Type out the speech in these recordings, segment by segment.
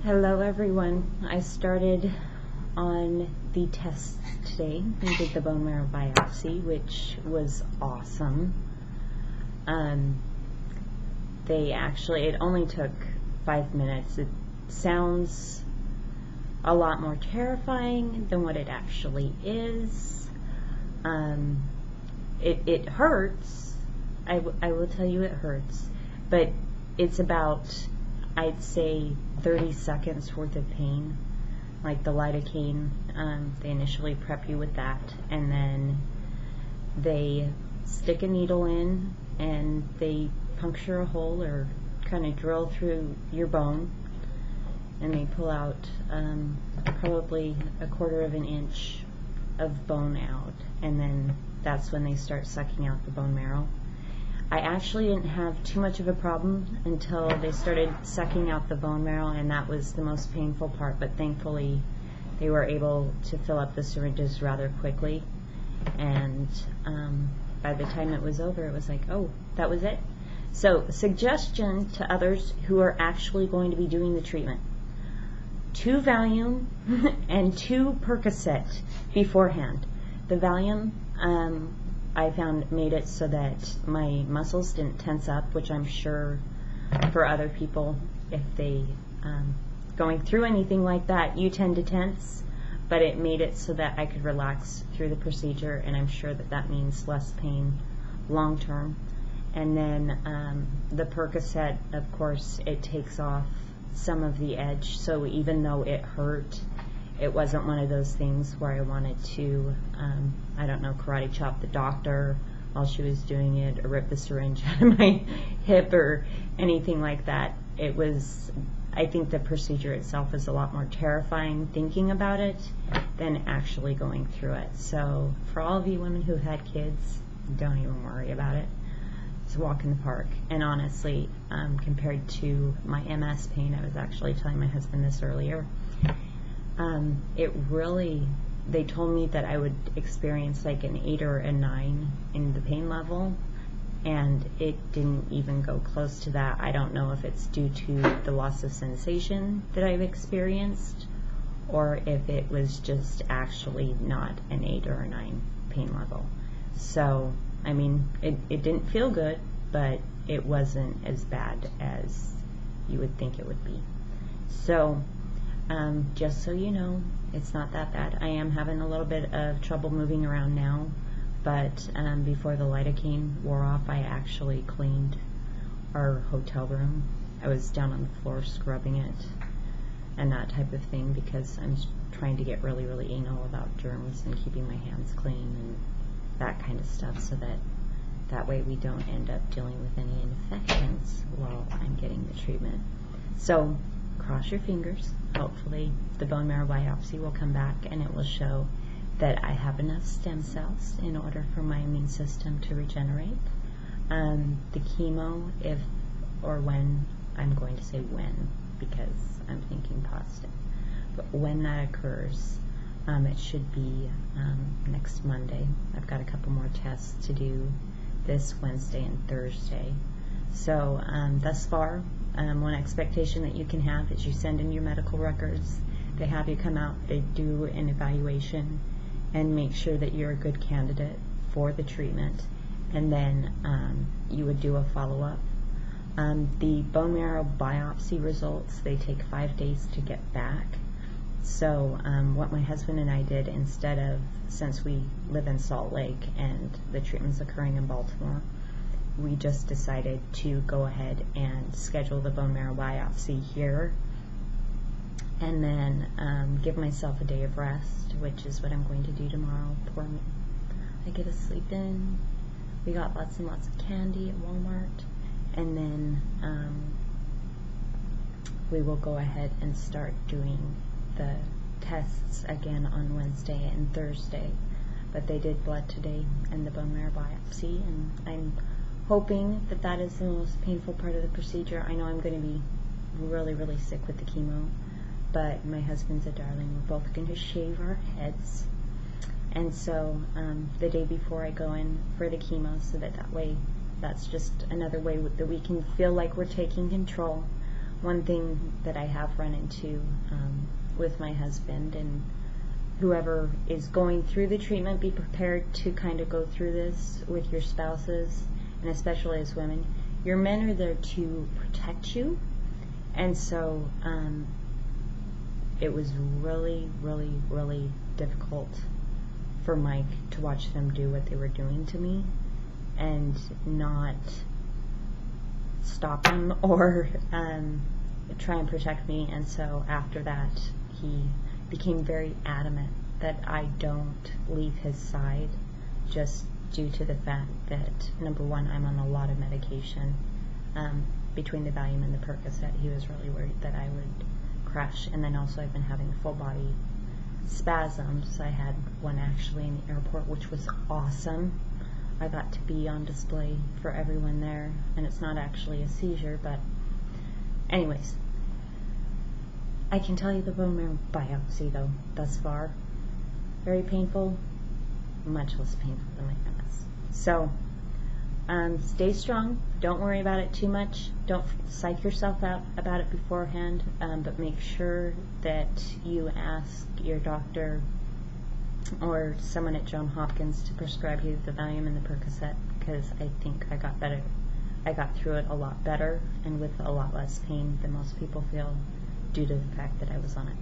Hello everyone. I started on the test today. We did the bone marrow biopsy, which was awesome. It only took 5 minutes. It sounds a lot more terrifying than what it actually is. It hurts. I will tell you it hurts, but it's about, I'd say, 30 seconds worth of pain. Like the lidocaine, they initially prep you with that, and then they stick a needle in and they puncture a hole or kind of drill through your bone, and they pull out probably 1/4 of an inch of bone out, and then that's when they start sucking out the bone marrow. I actually didn't have too much of a problem until they started sucking out the bone marrow, and that was the most painful part, but thankfully they were able to fill up the syringes rather quickly, and by the time it was over, it was like, oh, that was it. So, suggestion to others who are actually going to be doing the treatment: 2 Valium and 2 Percocet beforehand. The Valium, I found, made it so that my muscles didn't tense up, which I'm sure for other people, if they going through anything like that, you tend to tense, but it made it so that I could relax through the procedure, and I'm sure that that means less pain long term. And then the Percocet, of course, it takes off some of the edge, so even though it hurt, it wasn't one of those things where I wanted to, I don't know, karate chop the doctor while she was doing it, or rip the syringe out of my hip or anything like that. It was, I think the procedure itself is a lot more terrifying thinking about it than actually going through it. So for all of you women who had kids, don't even worry about it. It's a walk in the park. And honestly, compared to my MS pain, I was actually telling my husband this earlier, it really, they told me that I would experience like an 8 or a 9 in the pain level, and it didn't even go close to that. I don't know if it's due to the loss of sensation that I've experienced, or if it was just actually not an 8 or a 9 pain level. So, I mean, it didn't feel good, but it wasn't as bad as you would think it would be. So, just so you know, it's not that bad. I am having a little bit of trouble moving around now, but before the lidocaine wore off, I actually cleaned our hotel room. I was down on the floor scrubbing it and that type of thing, because I'm trying to get really, really anal about germs and keeping my hands clean and that kind of stuff, so that way we don't end up dealing with any infections while I'm getting the treatment. So, cross your fingers. Hopefully the bone marrow biopsy will come back and it will show that I have enough stem cells in order for my immune system to regenerate. The chemo, if or when, I'm going to say when because I'm thinking positive, but when that occurs, it should be next Monday. I've got a couple more tests to do this Wednesday and Thursday. So thus far, one expectation that you can have is you send in your medical records, they have you come out, they do an evaluation and make sure that you're a good candidate for the treatment, and then you would do a follow-up. The bone marrow biopsy results, they take 5 days to get back. So what my husband and I did, instead of, since we live in Salt Lake and the treatment's occurring in Baltimore, we just decided to go ahead and schedule the bone marrow biopsy here, and then give myself a day of rest, which is what I'm going to do tomorrow. Poor me. I get to sleep in. We got lots and lots of candy at Walmart, and then we will go ahead and start doing the tests again on Wednesday and Thursday. But they did blood today and the bone marrow biopsy, and I'm hoping that that is the most painful part of the procedure. I know I'm going to be really, really sick with the chemo, but my husband's a darling. We're both going to shave our heads, and so the day before I go in for the chemo, so that way, that's just another way that we can feel like we're taking control one thing that I have run into with my husband, and whoever is going through the treatment, be prepared to kind of go through this with your spouses, and especially as women. Your men are there to protect you, and so it was really, really, really difficult for Mike to watch them do what they were doing to me and not stop him or try and protect me. And so after that, he became very adamant that I don't leave his side, just due to the fact that, number one, I'm on a lot of medication. Between the Valium and the Percocet, he was really worried that I would crash. And then also I've been having full body spasms. I had one actually in the airport, which was awesome. I got to be on display for everyone there, and it's not actually a seizure, but anyways, I can tell you the bone marrow biopsy, though, thus far, very painful, much less painful than my MS. So stay strong. Don't worry about it too much. Don't psych yourself out about it beforehand, but make sure that you ask your doctor or someone at Johns Hopkins to prescribe you the Valium and the Percocet, because I think I got better. I got through it a lot better and with a lot less pain than most people feel, due to the fact that I was on it.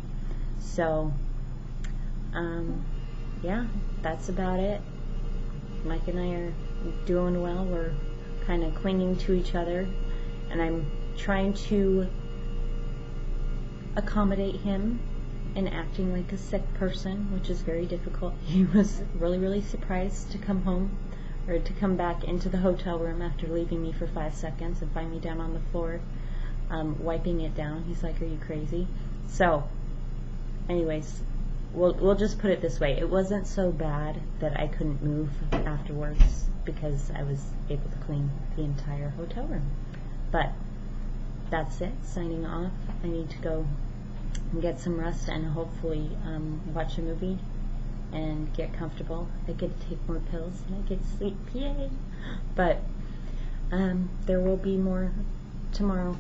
So yeah, that's about it. Mike and I are doing well. We're kind of clinging to each other, and I'm trying to accommodate him in acting like a sick person, which is very difficult. He was really, really surprised to come home, or to come back into the hotel room after leaving me for 5 seconds and find me down on the floor, wiping it down. He's like, "Are you crazy?" So anyways, we'll just put it this way. It wasn't so bad that I couldn't move afterwards, because I was able to clean the entire hotel room. But that's it. Signing off. I need to go and get some rest and hopefully watch a movie and get comfortable. I get to take more pills and I get to sleep. Yay! But there will be more tomorrow.